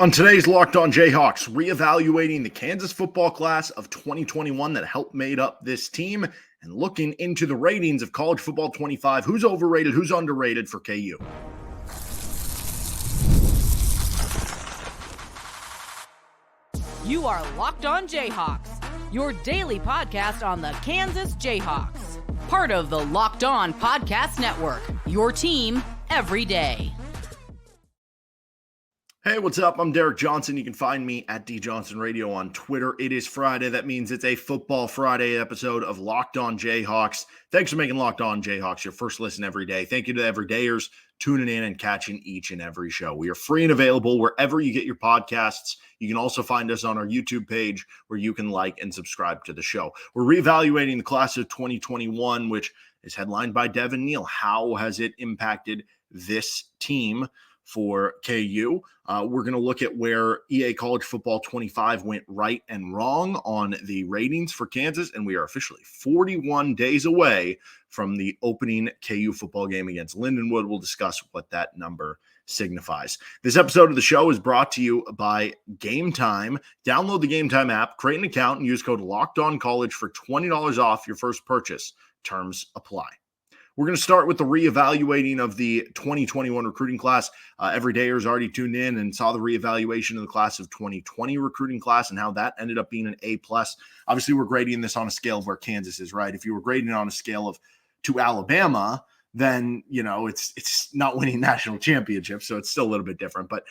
On today's Locked On Jayhawks, reevaluating the Kansas football class of 2021 that helped made up this team and looking into the ratings of College Football 25, who's overrated, who's underrated for KU. You are Locked On Jayhawks, your daily podcast on the Kansas Jayhawks. Part of the Locked On Podcast Network, your team every day. Hey, what's up? I'm Derek Johnson. You can find me at DJohnsonRadio on Twitter. It is Friday. That means it's a Football Friday episode of Locked On Jayhawks. Thanks for making Locked On Jayhawks your first listen every day. Thank you to everydayers tuning in and catching each and every show. We are free and available wherever you get your podcasts. You can also find us on our YouTube page where you can like and subscribe to the show. We're reevaluating the class of 2021, which is headlined by Devin Neal. How has it impacted this team for KU? We're going to look at where EA College Football 25 went right and wrong on the ratings for Kansas, and we are officially 41 days away from the opening KU football game against Lindenwood. We'll discuss what that number signifies. This episode of the show is brought to you by Game Time. Download the Game Time app, create an account, and use code LOCKEDONCollege for $20 off your first purchase. Terms apply. We're going to start with the reevaluating of the 2021 recruiting class. Everydayers already tuned in and saw the reevaluation of the class of 2020 recruiting class and how that ended up being an A+. Obviously, we're grading this on a scale of where Kansas is, right? If you were grading it on a scale of to Alabama, then, you know, it's not winning national championships, so it's still a little bit different. But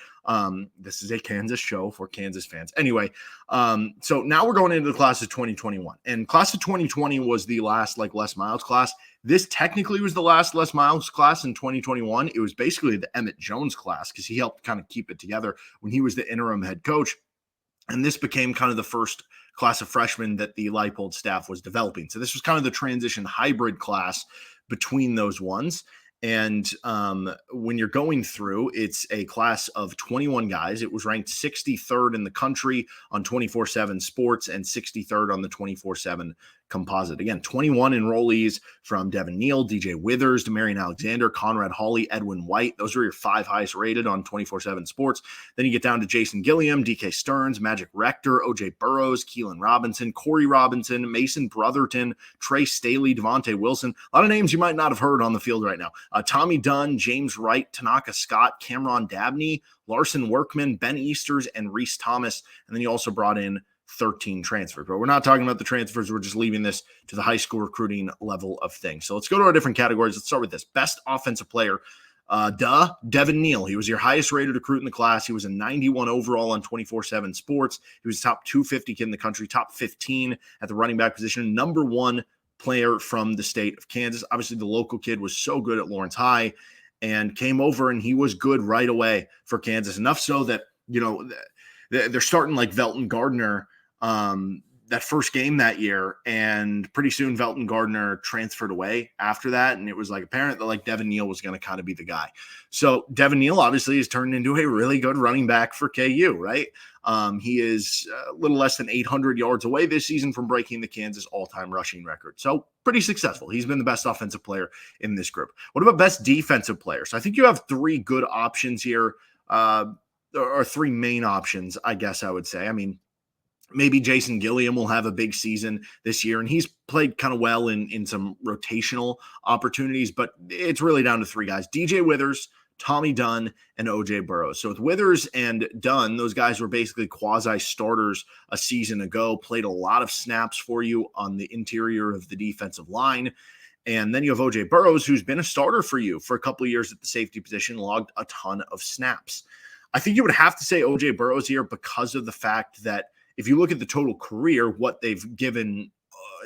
this is a Kansas show for Kansas fans. Anyway, so now we're going into the class of 2021. And class of 2020 was the last, Les Miles class. This technically was the last Les Miles class in 2021. It was basically the Emmett Jones class because he helped kind of keep it together when he was the interim head coach. And this became kind of the first class of freshmen that the Leipold staff was developing. So this was kind of the transition hybrid class between those ones. And when you're going through, it's a class of 21 guys. It was ranked 63rd in the country on 24/7 Sports and 63rd on the 24/7 Composite. Again, 21 enrollees from Devin Neal, DJ Withers, Demarion Alexander, Conrad Hawley, Edwin White. Those were your 5 highest rated on 24/7 Sports. Then you get down to Jason Gilliam, DK Stearns, Magic Rector, OJ Burrows, Keelan Robinson, Corey Robinson, Mason Brotherton, Trey Staley, Devontae Wilson. A lot of names you might not have heard on the field right now. Tommy Dunn, James Wright, Tanaka Scott, Cameron Dabney, Larson Workman, Ben Easters, and Reese Thomas. And then you also brought in 13 transfers. But we're not talking about the transfers. We're just leaving this to the high school recruiting level of things. So let's go to our different categories. Let's start with this. Best offensive player. Devin Neal. He was your highest rated recruit in the class. He was a 91 overall on 24/7 Sports. He was top 250 kid in the country, top 15 at the running back position, number 1 player from the state of Kansas. Obviously, the local kid was so good at Lawrence High and came over, and he was good right away for Kansas. Enough so that, you know, they're starting like Velton Gardner that first game that year, and pretty soon Velton Gardner transferred away after that, and it was like apparent that Devin Neal was going to kind of be the guy. So Devin Neal obviously has turned into a really good running back for KU, right? He is a little less than 800 yards away this season from breaking the Kansas all-time rushing record. So pretty successful. He's been the best offensive player in this group. What about best defensive player? So I think you have 3 good options here, or 3 main options, I guess I would say. I mean, maybe Jason Gilliam will have a big season this year, and he's played kind of well in some rotational opportunities, but it's really down to 3 guys: DJ Withers, Tommy Dunn, and OJ Burrows. So with Withers and Dunn, those guys were basically quasi-starters a season ago, played a lot of snaps for you on the interior of the defensive line. And then you have OJ Burrows, who's been a starter for you for a couple of years at the safety position, logged a ton of snaps. I think you would have to say OJ Burrows here because of the fact that if you look at the total career, what they've given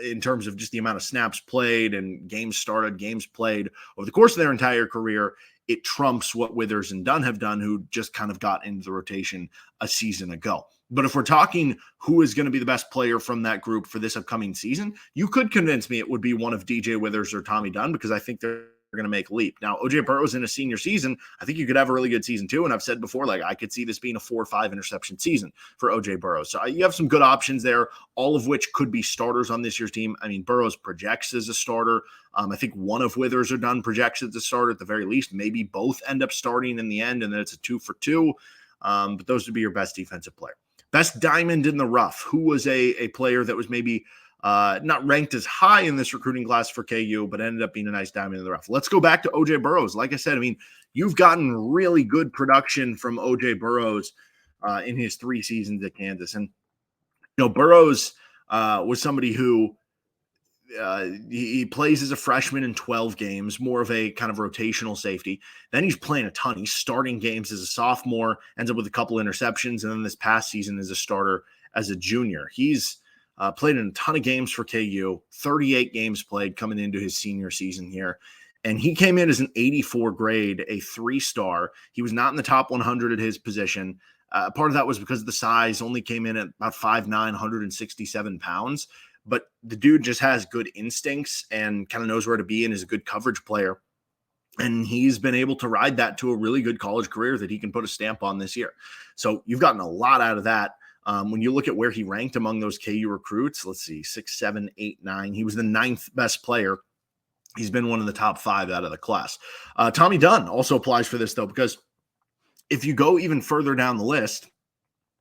in terms of just the amount of snaps played and games started, games played over the course of their entire career, it trumps what Withers and Dunn have done, who just kind of got into the rotation a season ago. But if we're talking who is going to be the best player from that group for this upcoming season, you could convince me it would be one of DJ Withers or Tommy Dunn, because I think they're going to make a leap. Now, OJ Burrows in a senior season, I think you could have a really good season too. And I've said before, I could see this being a 4 or 5 interception season for OJ Burrows. So you have some good options there, all of which could be starters on this year's team. I mean, Burrows projects as a starter. I think one of Withers or Dunn projects as a starter at the very least. Maybe both end up starting in the end, and then it's a 2 for 2. But those would be your best defensive player. Best diamond in the rough. Who was a player that was maybe not ranked as high in this recruiting class for KU, but ended up being a nice diamond in the rough? Let's go back to OJ Burroughs. Like I said, you've gotten really good production from OJ Burroughs in his 3 seasons at Kansas. And, Burroughs was somebody who he plays as a freshman in 12 games, more of a kind of rotational safety. Then he's playing a ton. He's starting games as a sophomore, ends up with a couple interceptions, and then this past season as a starter as a junior. He's played in a ton of games for KU, 38 games played coming into his senior season here. And he came in as an 84 grade, a 3-star. He was not in the top 100 at his position. Part of that was because of the size, only came in at about 5'9", 167 pounds. But the dude just has good instincts and kind of knows where to be and is a good coverage player. And he's been able to ride that to a really good college career that he can put a stamp on this year. So you've gotten a lot out of that. When you look at where he ranked among those KU recruits, let's see, 6, 7, 8, 9. He was the 9th best player. He's been one of the top 5 out of the class. Tommy Dunn also applies for this, though, because if you go even further down the list,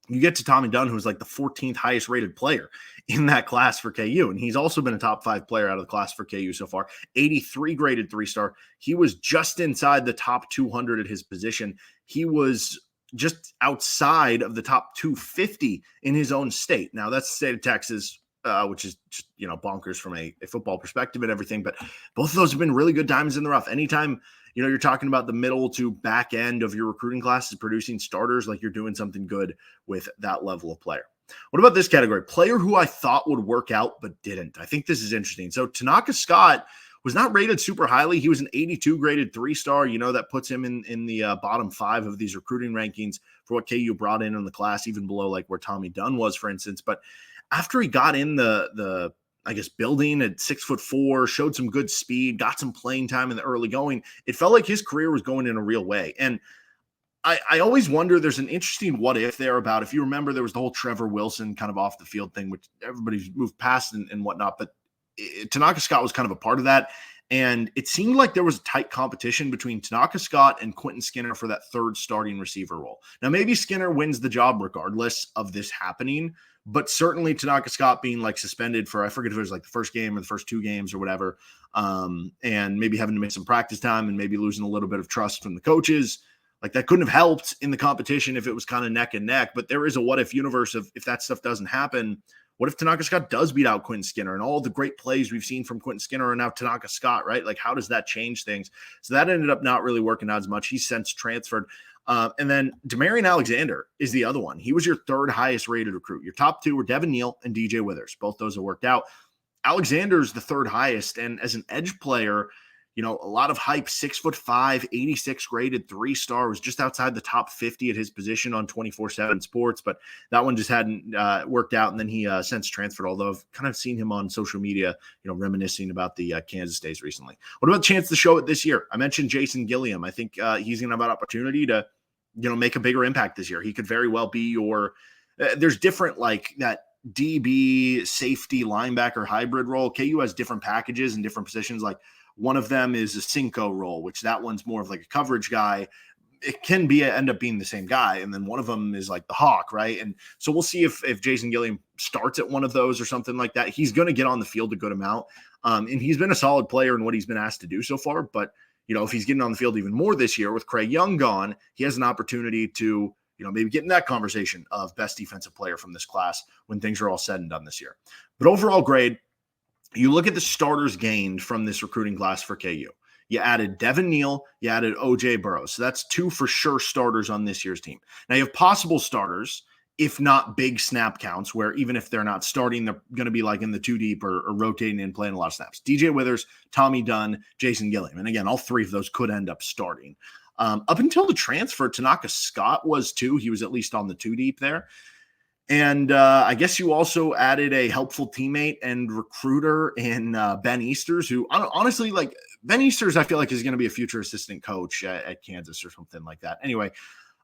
you get to Tommy Dunn, who's like the 14th highest rated player in that class for KU. And he's also been a top 5 player out of the class for KU so far. 83 graded 3-star. He was just inside the top 200 at his position. He was just outside of the top 250 in his own state. Now, that's the state of Texas, which is just, bonkers from a football perspective and everything. But both of those have been really good diamonds in the rough. Anytime, you're talking about the middle to back end of your recruiting classes producing starters, like you're doing something good with that level of player. What about this category? Player who I thought would work out but didn't. I think this is interesting. So Tanaka Scott was not rated super highly. He was an 82 graded 3-star. That puts him in the bottom 5 of these recruiting rankings for what KU brought in the class, even below like where Tommy Dunn was, for instance. But after he got in the building at 6'4", showed some good speed, got some playing time in the early going, it felt like his career was going in a real way. And I always wonder, there's an interesting what if there about, if you remember, there was the whole Trevor Wilson kind of off the field thing, which everybody's moved past and whatnot. But Tanaka Scott was kind of a part of that. And it seemed like there was a tight competition between Tanaka Scott and Quentin Skinner for that 3rd starting receiver role. Now, maybe Skinner wins the job regardless of this happening, but certainly Tanaka Scott being like suspended for, I forget if it was like the first game or the first 2 games or whatever, and maybe having to miss some practice time and maybe losing a little bit of trust from the coaches, like that couldn't have helped in the competition if it was kind of neck and neck. But there is a what if universe of, if that stuff doesn't happen, what if Tanaka Scott does beat out Quentin Skinner and all the great plays we've seen from Quentin Skinner are now Tanaka Scott, right? Like, how does that change things? So that ended up not really working out as much. He's since transferred. And then Demarion Alexander is the other one. He was your 3rd highest rated recruit. Your top 2 were Devin Neal and DJ Withers. Both those have worked out. Alexander's the 3rd highest. And as an edge player, a lot of hype, 6'5", 86 graded 3-star, was just outside the top 50 at his position on 24/7 Sports, but that one just hadn't worked out. And then he since transferred, although I've kind of seen him on social media, reminiscing about the Kansas days recently. What about chance to show it this year? I mentioned Jason Gilliam. I think he's going to have an opportunity to, make a bigger impact this year. He could very well be your, there's different like that DB safety linebacker hybrid role. KU has different packages and different positions. Like, one of them is a Cinco role, which that one's more of like a coverage guy. It can be end up being the same guy. And then one of them is like the Hawk, right? And so we'll see if Jason Gilliam starts at one of those or something like that. He's going to get on the field a good amount. And he's been a solid player in what he's been asked to do so far. But, if he's getting on the field even more this year with Craig Young gone, he has an opportunity to, maybe get in that conversation of best defensive player from this class when things are all said and done this year. But overall grade, you look at the starters gained from this recruiting class for KU. You added Devin Neal, you added OJ Burroughs. So that's 2 for sure starters on this year's team. Now you have possible starters, if not big snap counts, where even if they're not starting, they're going to be like in the 2 deep or rotating and playing a lot of snaps. DJ Withers, Tommy Dunn, Jason Gilliam. And again, all 3 of those could end up starting. Up until the transfer, Tanaka Scott was too. He was at least on the 2 deep there. And I guess you also added a helpful teammate and recruiter in Ben Easters, who honestly, like Ben Easters, I feel like is going to be a future assistant coach at Kansas or something like that. Anyway,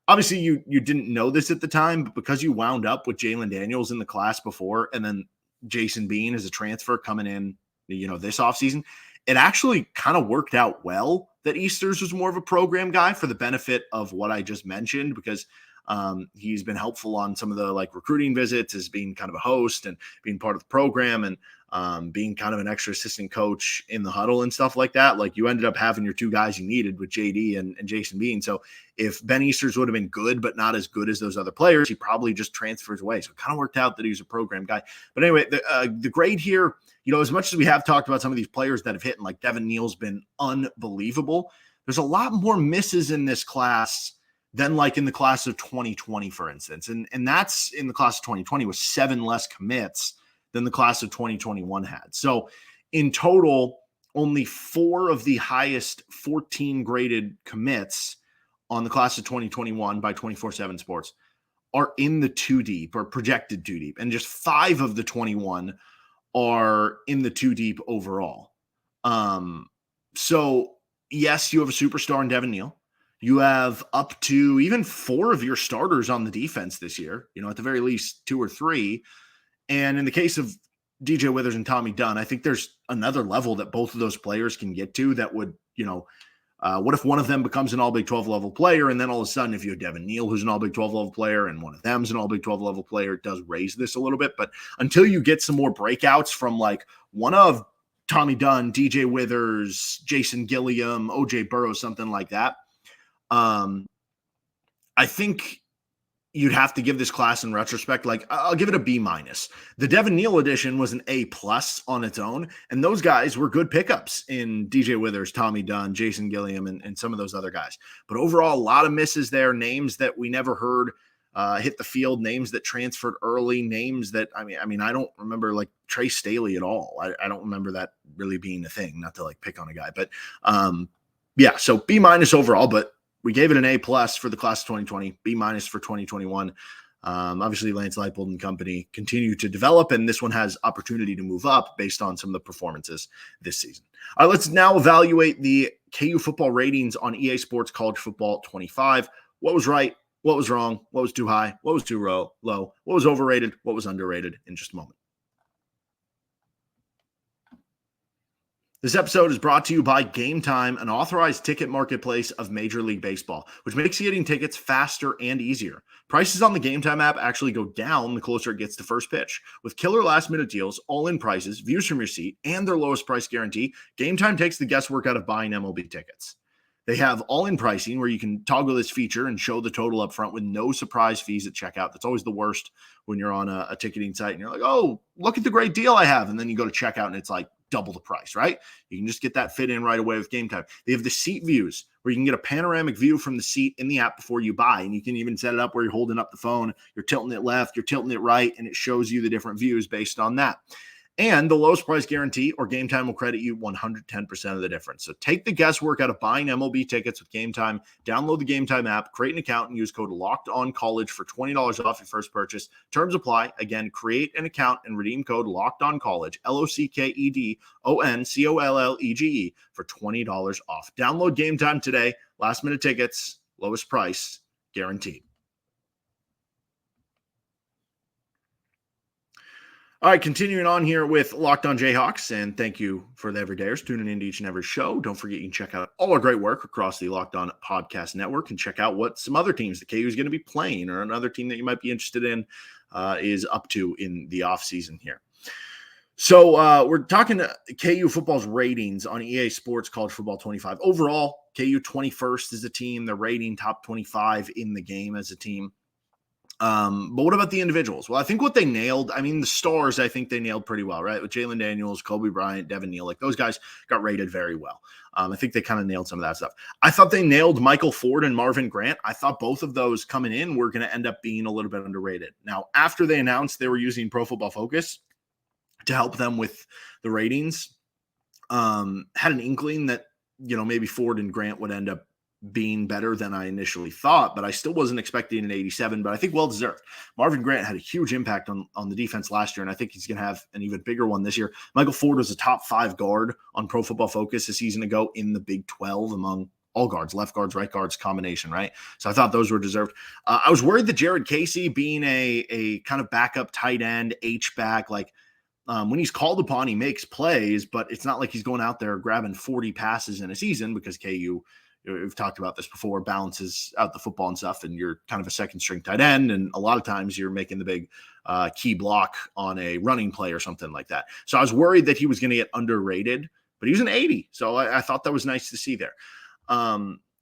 obviously you didn't know this at the time, but because you wound up with Jalen Daniels in the class before, and then Jason Bean as a transfer coming in, this offseason, it actually kind of worked out well that Easters was more of a program guy for the benefit of what I just mentioned, because He's been helpful on some of the like recruiting visits as being kind of a host and being part of the program and being kind of an extra assistant coach in the huddle and stuff like that. Like you ended up having your two guys you needed with JD and Jason Bean. So if Ben Easters would have been good, but not as good as those other players, he probably just transfers away. So it kind of worked out that he was a program guy. But anyway, the grade here, as much as we have talked about some of these players that have hit, and like Devin Neal's been unbelievable, there's a lot more misses in this class than like in the class of 2020, for instance. And that's in the class of 2020 with 7 less commits than the class of 2021 had. So in total, only 4 of the highest 14 graded commits on the class of 2021 by 24/7 Sports are in the 2 deep or projected 2 deep. And just 5 of the 21 are in the 2 deep overall. So yes, you have a superstar in Devin Neal. You have up to even 4 of your starters on the defense this year, at the very least 2 or 3. And in the case of DJ Withers and Tommy Dunn, I think there's another level that both of those players can get to that would, what if one of them becomes an all Big 12 level player? And then all of a sudden, if you have Devin Neal, who's an all Big 12 level player, and one of them's an all Big 12 level player, it does raise this a little bit. But until you get some more breakouts from like one of Tommy Dunn, DJ Withers, Jason Gilliam, OJ Burrows, something like that, I think you'd have to give this class in retrospect, like I'll give it a B-. The Devin Neal edition was an A+ on its own. And those guys were good pickups in DJ Withers, Tommy Dunn, Jason Gilliam, and some of those other guys. But overall, a lot of misses there, names that we never heard hit the field, names that transferred early, names that, I mean, I don't remember like Trey Staley at all. I don't remember that really being a thing, not to like pick on a guy, but yeah, so B- overall, but we gave it an A+ for the class of 2020, B- for 2021. Obviously, Lance Leipold and company continue to develop, and this one has opportunity to move up based on some of the performances this season. All right, let's now evaluate the KU football ratings on EA Sports College Football 25. What was right? What was wrong? What was too high? What was too low? What was overrated? What was underrated? In just a moment. This episode is brought to you by Game Time, an authorized ticket marketplace of Major League Baseball, which makes getting tickets faster and easier. Prices on the Game Time app actually go down the closer it gets to first pitch. With killer last-minute deals, all-in prices, views from your seat, and their lowest price guarantee, Game Time takes the guesswork out of buying MLB tickets. They have all-in pricing where you can toggle this feature and show the total up front with no surprise fees at checkout. That's always the worst when you're on a ticketing site and you're like, oh, look at the great deal I have. And then you go to checkout and it's like double the price, right? You can just get that fit in right away with Game Time. They have the seat views where you can get a panoramic view from the seat in the app before you buy. And you can even set it up where you're holding up the phone, you're tilting it left, you're tilting it right, and it shows you the different views based on that. And the lowest price guarantee or Game Time will credit you 110% of the difference. So take the guesswork out of buying MLB tickets with Game Time. Download the Game Time app, create an account, and use code LOCKEDONCollege for $20 off your first purchase. Terms apply. Again, create an account and redeem code LOCKEDONCollege, LOCKEDONCOLLEGE for $20 off. Download Game Time today. Last minute tickets, lowest price, guaranteed. All right, continuing on here with Locked On Jayhawks, and thank you for the everydayers tuning into each and every show. Don't forget you can check out all our great work across the Locked On Podcast Network and check out what some other teams the KU is going to be playing or another team that you might be interested in is up to in the offseason here. So we're talking to KU football's ratings on EA Sports College Football 25. Overall, KU 21st as a team. They're rating top 25 in the game as a team. But what about the individuals? Well, I think what they nailed, the stars, I think they nailed pretty well, right? With Jalen Daniels, Kobe Bryant, Devin Neal, like those guys got rated very well. I think they kind of nailed some of that stuff. I thought they nailed Michael Ford and Marvin Grant. I thought both of those coming in were going to end up being a little bit underrated. Now, after they announced they were using Pro Football Focus to help them with the ratings, had an inkling that, maybe Ford and Grant would end up being better than I initially thought, but I still wasn't expecting an 87, but I think well-deserved. Marvin Grant had a huge impact on the defense last year, and I think he's going to have an even bigger one this year. Michael Ford was a top 5 guard on Pro Football Focus a season ago in the Big 12 among all guards, left guards, right guards combination, right? So I thought those were deserved. I was worried that Jared Casey being a kind of backup tight end, H-back, like when he's called upon, he makes plays, but it's not like he's going out there grabbing 40 passes in a season because KU we've talked about this before, balances out the football and stuff, and you're kind of a second string tight end. And a lot of times you're making the big key block on a running play or something like that. So I was worried that he was going to get underrated, but he was an 80. So I thought that was nice to see there.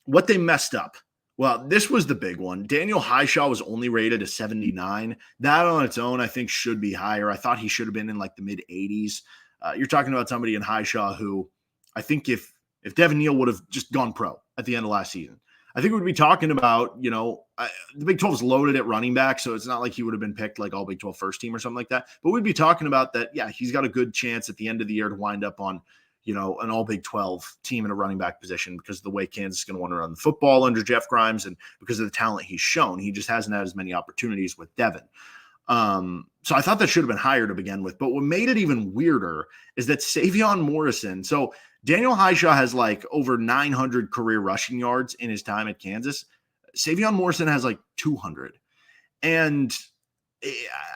What they messed up. Well, this was the big one. Daniel Hishaw was only rated a 79. That on its own, I think, should be higher. I thought he should have been in like the mid 80s. You're talking about somebody in Hishaw who I think if Devin Neal would have just gone pro at the end of last season, I think we'd be talking about, the Big 12 is loaded at running back, so it's not like he would have been picked like all Big 12 first team or something like that. But we'd be talking about that, yeah, he's got a good chance at the end of the year to wind up on, an all Big 12 team in a running back position because of the way Kansas is going to want to run the football under Jeff Grimes and because of the talent he's shown. He just hasn't had as many opportunities with Devin. So I thought that should have been higher to begin with. But what made it even weirder is that Savion Morrison. So Daniel Hishaw has like over 900 career rushing yards in his time at Kansas. Savion Morrison has like 200. And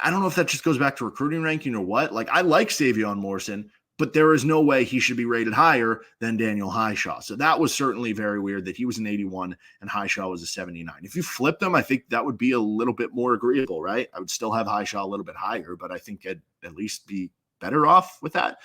I don't know if that just goes back to recruiting ranking or what. Like, I like Savion Morrison, but there is no way he should be rated higher than Daniel Hishaw. So that was certainly very weird that he was an 81 and Hishaw was a 79. If you flipped them, I think that would be a little bit more agreeable, right? I would still have Hishaw a little bit higher, but I think I'd at least be better off with that.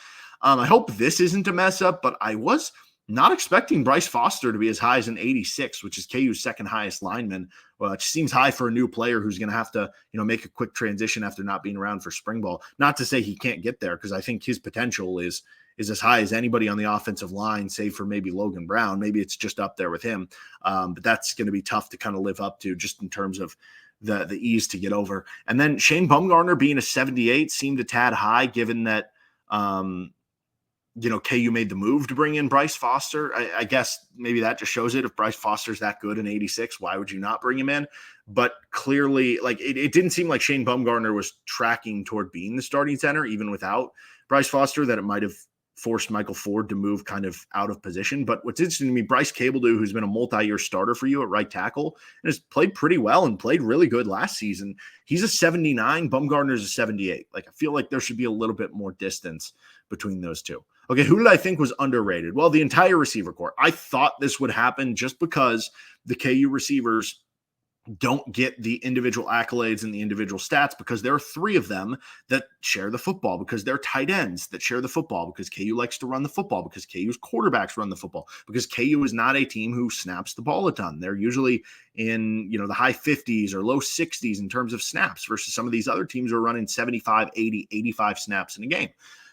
I hope this isn't a mess up, but I was not expecting Bryce Foster to be as high as an 86, which is KU's second highest lineman. Well, it seems high for a new player who's going to have to, make a quick transition after not being around for spring ball. Not to say he can't get there, because I think his potential is as high as anybody on the offensive line, save for maybe Logan Brown. Maybe it's just up there with him. But that's going to be tough to kind of live up to just in terms of the ease to get over. And then Shane Bumgarner being a 78 seemed a tad high, given that, KU made the move to bring in Bryce Foster. I guess maybe that just shows it. If Bryce Foster's that good in 86, why would you not bring him in? But clearly, like, it didn't seem like Shane Bumgarner was tracking toward being the starting center, even without Bryce Foster, that it might have forced Michael Ford to move kind of out of position. But what's interesting to me, Bryce Cabledew, who's been a multi-year starter for you at right tackle and has played pretty well and played really good last season. He's a 79. Bumgarner's a 78. Like, I feel like there should be a little bit more distance between those two. Okay, who did I think was underrated? Well, the entire receiver corps. I thought this would happen just because the KU receivers don't get the individual accolades and the individual stats, because there are three of them that share the football, because they're tight ends that share the football, because KU likes to run the football, because KU's quarterbacks run the football, because KU is not a team who snaps the ball a ton. They're usually in, the high 50s or low 60s in terms of snaps versus some of these other teams who are running 75, 80, 85 snaps in a game.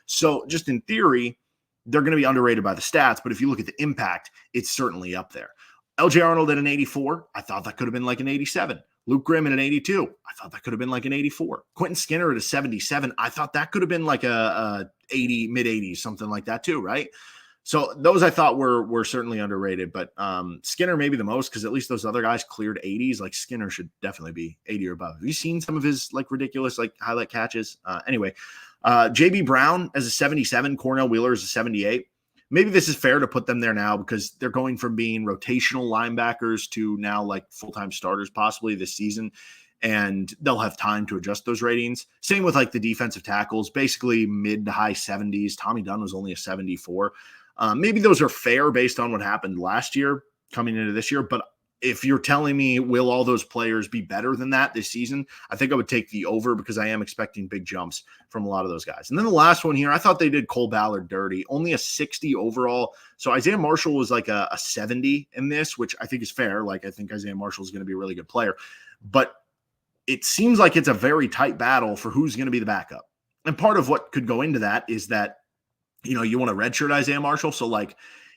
So just in theory, they're going to be underrated by the stats, but if you look at the impact, it's certainly up there. LJ Arnold at an 84, I thought that could have been like an 87. Luke Grimm at an 82, I thought that could have been like an 84. Quentin Skinner at a 77, I thought that could have been like a 80, mid-80s, something like that too, right? So those I thought were certainly underrated, but Skinner maybe the most, because at least those other guys cleared 80s. Like, Skinner should definitely be 80 or above. Have you seen some of his like ridiculous like highlight catches? Anyway, JB Brown as a 77, Cornell Wheeler as a 78. Maybe this is fair to put them there now because they're going from being rotational linebackers to now like full-time starters possibly this season, and they'll have time to adjust those ratings. Same with like the defensive tackles, basically mid to high 70s. Tommy Dunn was only a 74. Maybe those are fair based on what happened last year coming into this year, but if you're telling me, will all those players be better than that this season? I think I would take the over, because I am expecting big jumps from a lot of those guys. And then the last one here, I thought they did Cole Ballard dirty, only a 60 overall. So Isaiah Marshall was like a 70 in this, which I think is fair. Like, I think Isaiah Marshall is going to be a really good player, but it seems like it's a very tight battle for who's going to be the backup. And part of what could go into that is that, you want to redshirt Isaiah Marshall. So like,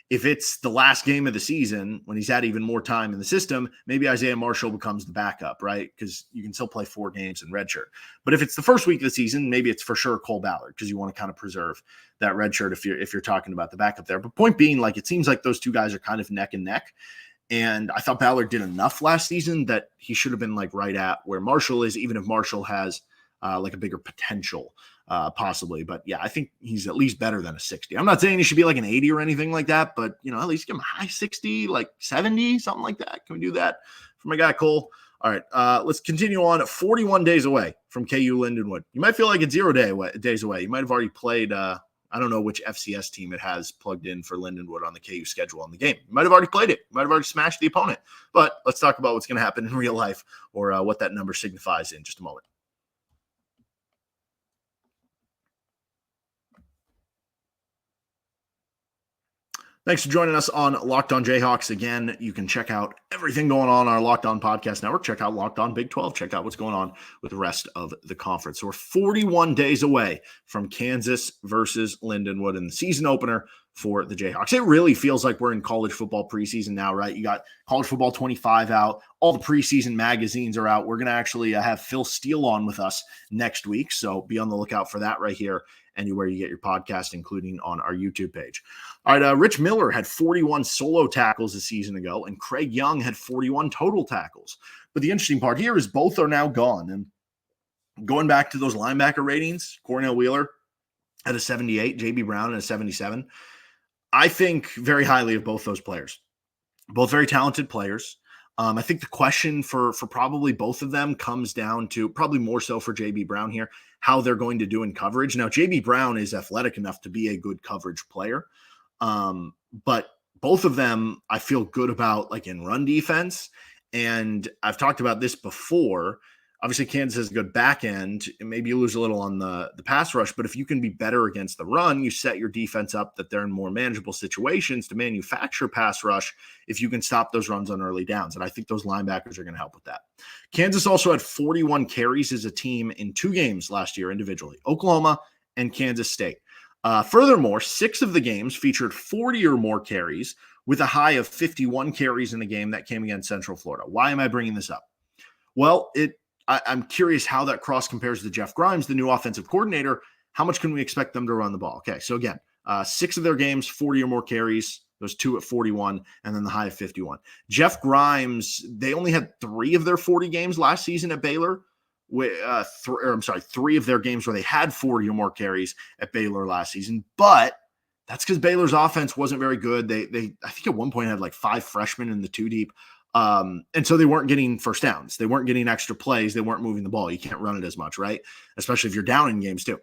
if it's the last game of the season when he's had even more time in the system, maybe Isaiah Marshall becomes the backup, right? Because you can still play 4 games in redshirt. But if it's the first week of the season, maybe it's for sure Cole Ballard, because you want to kind of preserve that redshirt if you're talking about the backup there. But point being, like, it seems like those two guys are kind of neck and neck. And I thought Ballard did enough last season that he should have been like right at where Marshall is, even if Marshall has like a bigger potential possibly. But yeah, I think he's at least better than a 60. I'm not saying he should be like an 80 or anything like that, but at least give him a high 60, like 70, something like that. Can we do that for my guy Cole? All right, let's continue on. 41 days away from KU Lindenwood. You might feel like it's 0 days away. You might have already played, I don't know which FCS team it has plugged in for Lindenwood on the KU schedule on the game. You might have already played it. You might have already smashed the opponent. But let's talk about what's going to happen in real life, or what that number signifies in just a moment. Thanks for joining us on Locked On Jayhawks. Again, you can check out everything going on our Locked On Podcast Network. Check out Locked On Big 12. Check out what's going on with the rest of the conference. So we're 41 days away from Kansas versus Lindenwood in the season opener for the Jayhawks. It really feels like we're in college football preseason now, right? You got College Football 25 out. All the preseason magazines are out. We're going to actually have Phil Steele on with us next week. So be on the lookout for that right here, anywhere you get your podcast, including on our YouTube page. All right, Rich Miller had 41 solo tackles a season ago, and Craig Young had 41 total tackles. But the interesting part here is both are now gone. And going back to those linebacker ratings, Cornell Wheeler at a 78, J.B. Brown at a 77. I think very highly of both those players. Both very talented players. I think the question for probably both of them comes down to, probably more so for J.B. Brown here, how they're going to do in coverage. Now, J.B. Brown is athletic enough to be a good coverage player. But both of them, I feel good about, like, in run defense. And I've talked about this before. Obviously, Kansas has a good back end, and maybe you lose a little on the pass rush, but if you can be better against the run, you set your defense up that they're in more manageable situations to manufacture pass rush if you can stop those runs on early downs. And I think those linebackers are going to help with that. Kansas also had 41 carries as a team in 2 games last year individually, Oklahoma and Kansas State. Furthermore, 6 of the games featured 40 or more carries, with a high of 51 carries in a game that came against Central Florida. Why am I bringing this up? Well, I'm curious how that cross compares to Jeff Grimes, the new offensive coordinator. How much can we expect them to run the ball? Okay, so again, 6 of their games, 40 or more carries, those 2 at 41, and then the high of 51. Jeff Grimes, they only had 3 of their 40 games last season at Baylor. 3 of their games where they had 40 or more carries at Baylor last season. But that's because Baylor's offense wasn't very good. They I think at one point had like 5 freshmen in the 2 deep. And so they weren't getting first downs. They weren't getting extra plays. They weren't moving the ball. You can't run it as much, right? Especially if you're down in games too.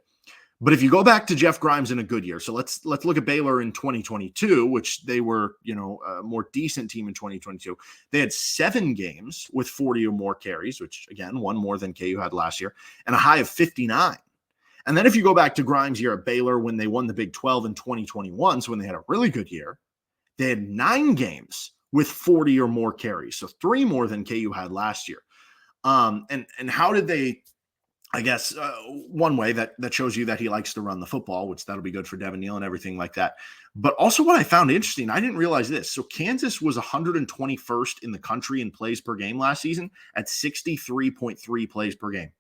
But if you go back to Jeff Grimes in a good year, so let's look at Baylor in 2022, which they were, a more decent team in 2022. They had 7 games with 40 or more carries, which again, 1 more than KU had last year, and a high of 59. And then if you go back to Grimes' year at Baylor when they won the Big 12 in 2021, so when they had a really good year, they had 9 games with 40 or more carries, so 3 more than KU had last year. And how did they? I guess one way that shows you that he likes to run the football, which that'll be good for Devin Neal and everything like that. But also what I found interesting, I didn't realize this. So Kansas was 121st in the country in plays per game last season at 63.3 plays per game.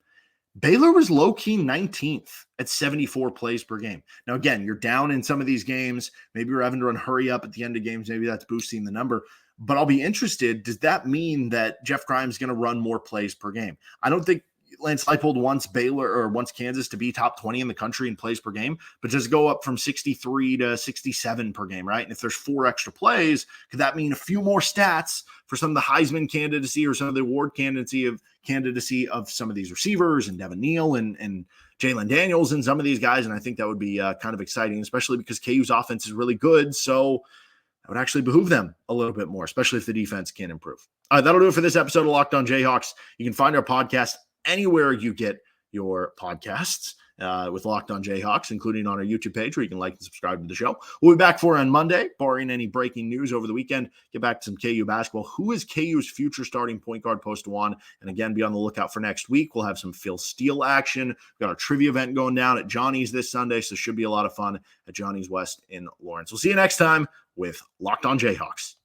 Baylor was low-key 19th at 74 plays per game. Now, again, you're down in some of these games. Maybe you're having to run hurry up at the end of games. Maybe that's boosting the number. But I'll be interested. Does that mean that Jeff Grimes is going to run more plays per game? I don't think Lance Leipold wants Kansas to be top 20 in the country in plays per game, but just go up from 63 to 67 per game, right? And if there's 4 extra plays, could that mean a few more stats for some of the Heisman candidacy or some of the award candidacy of some of these receivers and Devin Neal and Jalen Daniels and some of these guys? And I think that would be kind of exciting, especially because KU's offense is really good. So that would actually behoove them a little bit more, especially if the defense can improve. All right, that'll do it for this episode of Locked On Jayhawks. You can find our podcast anywhere you get your podcasts with Locked On Jayhawks, including on our YouTube page where you can like and subscribe to the show. We'll be back for on Monday, barring any breaking news over the weekend. Get back to some KU basketball. Who is KU's future starting point guard post one? And again, be on the lookout for next week. We'll have some Phil Steele action. We've got our trivia event going down at Johnny's this Sunday, so should be a lot of fun at Johnny's West in Lawrence. We'll see you next time with Locked On Jayhawks.